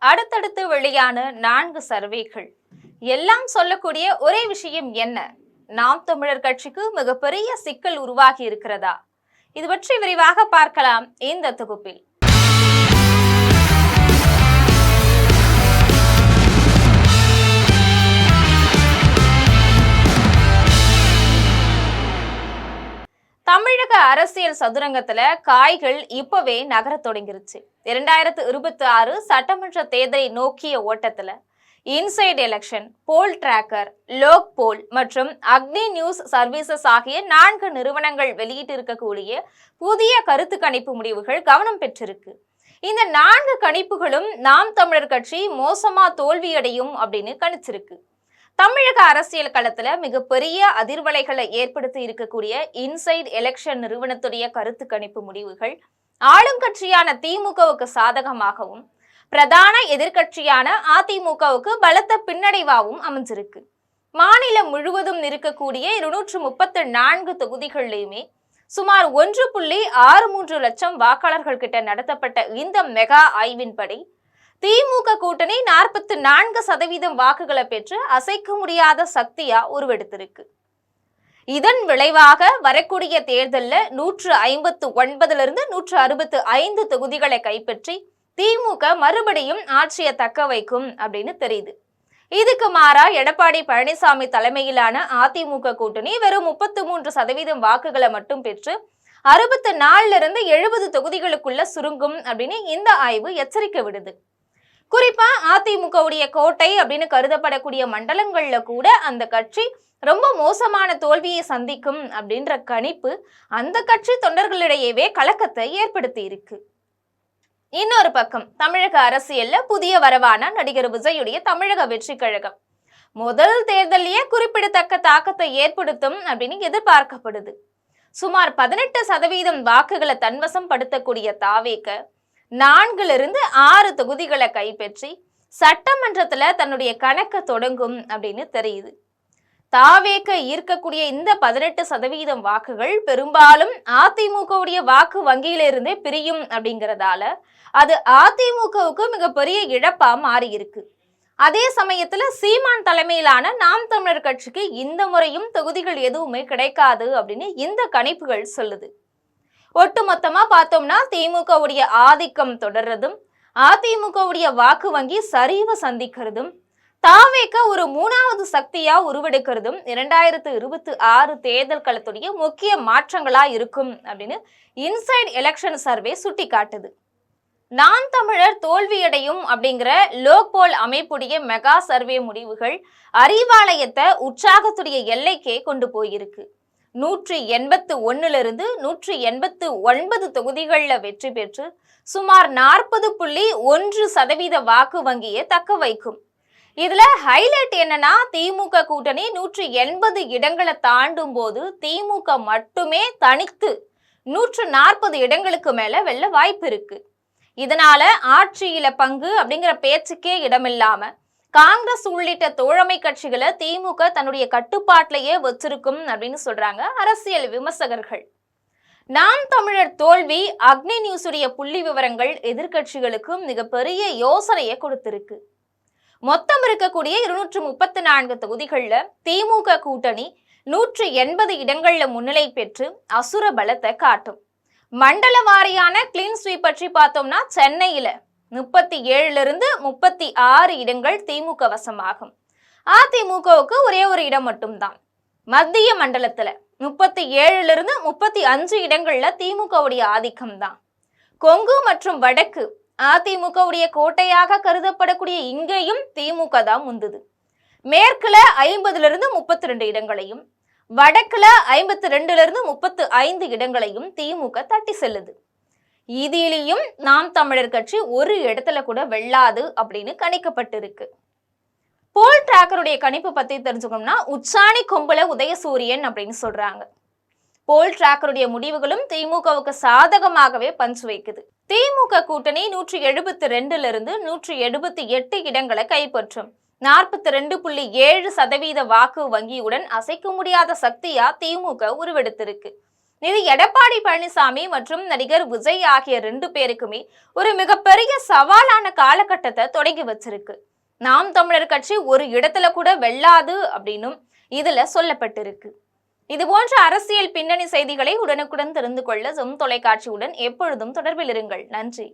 அடுத்தடுத்து வெளியான 4 சர்வேகள் எல்லாம் சொல்லக்கூடிய ஒரே விஷயம் என்ன? நாம் தமிழர் கட்சிக்கு மிகப்பெரிய சிக்கல் உருவாகி இருக்கிறதா? இது பற்றி விரிவாக பார்க்கலாம் இந்த தொகுப்பில். தமிழக அரசியல் சதுரங்கத்துல காய்கள் இப்பவே நகர தொடங்கிருச்சு. 2026 சட்டமன்ற தேர்தலை நோக்கிய ஓட்டத்துல இன்சைட் எலெக்ஷன், போல் டிராக்கர், லோக் போல் மற்றும் அக்னி நியூஸ் சர்வீசஸ் ஆகிய 4 நிறுவனங்கள் வெளியிட்டு இருக்கக்கூடிய புதிய கருத்து கணிப்பு முடிவுகள் கவனம் பெற்றிருக்கு. இந்த 4 கணிப்புகளும் நாம் தமிழர் கட்சி மோசமா தோல்வியடையும் அப்படின்னு கணிச்சிருக்கு. தமிழக அரசியல் களத்துல மிகப்பெரிய அதிர்வலைகளை ஏற்படுத்தி இருக்கக்கூடிய இன்சைட் எலெக்ஷன் நிறுவனத்துடைய கருத்து கணிப்பு முடிவுகள் ஆளுங்கட்சியான திமுகவுக்கு சாதகமாகவும் பிரதான எதிர்கட்சியான அதிமுகவுக்கு பலத்த பின்னடைவாகவும் அமைஞ்சிருக்கு. மாநிலம் முழுவதும் இருக்கக்கூடிய 234 தொகுதிகளிலுமே சுமார் 1.63 லட்சம் வாக்காளர்கள் கிட்ட நடத்தப்பட்ட இந்த மெகா ஆய்வின்படி திமுக கூட்டணி 44% வாக்குகளை பெற்று அசைக்க முடியாத சக்தியா உருவெடுத்திருக்கு. இதன் விளைவாக வரக்கூடிய தேர்தலில் 159 165 தொகுதிகளை கைப்பற்றி திமுக மறுபடியும் ஆட்சியை தக்க வைக்கும் அப்படின்னு தெரியுது. இதுக்கு மாறா எடப்பாடி பழனிசாமி தலைமையிலான அதிமுக கூட்டணி வெறும் 33% வாக்குகளை மட்டும் பெற்று 64 70 தொகுதிகளுக்குள்ள சுருங்கும் அப்படின்னு இந்த ஆய்வு எச்சரிக்கை விடுது. குறிப்பா அதிமுகவுடைய கோட்டை அப்படின்னு கருதப்படக்கூடிய மண்டலங்கள்ல கூட அந்த கட்சி ரொம்ப மோசமான தோல்வியை சந்திக்கும் அப்படின்ற கணிப்பு அந்த கட்சி தொண்டர்களிடையவே கலக்கத்தை ஏற்படுத்தி இருக்கு. இன்னொரு பக்கம் தமிழக அரசியல்ல புதிய வரவான நடிகர் விஜயுடைய தமிழக வெற்றி கழகம் முதல் தேர்தலையே குறிப்பிடத்தக்க தாக்கத்தை ஏற்படுத்தும் அப்படின்னு எதிர்பார்க்கப்படுது. சுமார் 18% வாக்குகளை தன்வசம் படுத்தக்கூடிய தாவேக 4-6 தொகுதிகளை கைப்பற்றி சட்டமன்றத்துல தன்னுடைய கணக்க தொடங்கும் அப்படின்னு தெரியுது. தாவேக ஈர்க்கக்கூடிய இந்த 18% வாக்குகள் பெரும்பாலும் அதிமுகவுடைய வாக்கு வங்கியிலிருந்தே பிரியும் அப்படிங்கிறதால அது அதிமுகவுக்கு மிகப்பெரிய இழப்பா மாறி இருக்கு. அதே சமயத்துல சீமான் தலைமையிலான நாம் தமிழர் கட்சிக்கு இந்த முறையும் தொகுதிகள் எதுவுமே கிடைக்காது அப்படின்னு இந்த கணிப்புகள் சொல்லுது. ஒட்டுமொத்தமா பார்த்தோம்னா திமுகவுடைய ஆதிக்கம் தொடர்றதும் அதிமுகவுடைய வாக்கு வங்கி சரிவு சந்திக்கிறதும் தாவேக ஒரு 3வது சக்தியா உருவெடுக்கிறதும் 2026 தேர்தல் களத்துடைய முக்கிய மாற்றங்களா இருக்கும் அப்படின்னு இன்சைட் எலெக்ஷன் சர்வே சுட்டி காட்டுது. நாம் தமிழர் தோல்வியடையும் அப்படிங்கிற லோக் போல் அமைப்புடைய மெகா சர்வே முடிவுகள் அறிவாலயத்தை உற்சாகத்துடைய எல்லைக்கே கொண்டு போயிருக்கு. 181 189 தொகுதிகளில் வெற்றி பெற்று சுமார் 40.1% வாக்கு வங்கியை தக்க வைக்கும். இதுல ஹைலைட் என்னன்னா திமுக கூட்டணி 180 இடங்களை தாண்டும் போது திமுக மட்டுமே தனித்து 140 இடங்களுக்கு மேல வெல்ல வாய்ப்பு இருக்கு. இதனால ஆட்சியில பங்கு அப்படிங்கிற பேச்சுக்கே இடமில்லாம காங்கிரஸ் உள்ளிட்ட தோழமை கட்சிகளை திமுக தன்னுடைய கட்டுப்பாட்டிலேயே வச்சிருக்கும் அப்படின்னு சொல்றாங்க அரசியல் விமர்சகர்கள். நாம் தமிழர் தோல்வி அக்னி நியூஸுடைய புள்ளி விவரங்கள் எதிர்கட்சிகளுக்கு மிகப்பெரிய யோசனையை கொடுத்திருக்கு. மொத்தம் இருக்கக்கூடிய 234 தொகுதிகள்ல திமுக கூட்டணி 180 இடங்கள்ல முன்னிலை பெற்று அசுர பலத்தை காட்டும். மண்டல வாரியான கிளீன் ஸ்வீப் பற்றி பார்த்தோம்னா சென்னையில 37 36 இடங்கள் திமுக வசமாகும். அதிமுகவுக்கு ஒரே ஒரு இடம் மட்டும்தான். மத்திய மண்டலத்துல 37 35 இடங்கள்ல திமுகவுடைய ஆதிக்கம் தான். கொங்கு மற்றும் வடக்கு அதிமுகவுடைய கோட்டையாக கருதப்படக்கூடிய இங்கேயும் திமுக தான் முந்துது. மேற்குல 50 32 இடங்களையும் வடக்குல 52 35 இடங்களையும் திமுக தட்டி செல்லுது. இதிலையும் நாம் தமிழர் கட்சி ஒரு இடத்துல கூட வெல்லாது அப்படின்னு கணிக்கப்பட்டிருக்கு. போல் டிராக்கருடைய கணிப்பு பத்தி தெரிஞ்சுக்கணும்னா உச்சாணி கொம்புல உதயசூரியன் அப்படின்னு சொல்றாங்க. போல் டிராக்கருடைய முடிவுகளும் திமுகவுக்கு சாதகமாகவே பஞ்சு வைக்குது. திமுக கூட்டணி 172 178 இடங்களை கைப்பற்றும். 42.7% வாக்கு வங்கியுடன் அசைக்க முடியாத சக்தியா திமுக உருவெடுத்திருக்கு. இது எடப்பாடி பழனிசாமி மற்றும் நடிகர் விஜய் ஆகிய 2 பேருக்குமே ஒரு மிகப்பெரிய சவாலான காலகட்டத்தை தொடங்கி வச்சிருக்கு. நாம் தமிழர் கட்சி ஒரு இடத்துல கூட வெல்லாது அப்படின்னும் இதுல சொல்லப்பட்டிருக்கு. இது போன்ற அரசியல் பின்னணி செய்திகளை உடனுக்குடன் தெரிந்து கொள்ள ஜெம் தொலைக்காட்சியுடன் எப்பொழுதும் தொடர்பில் இருங்கள். நன்றி.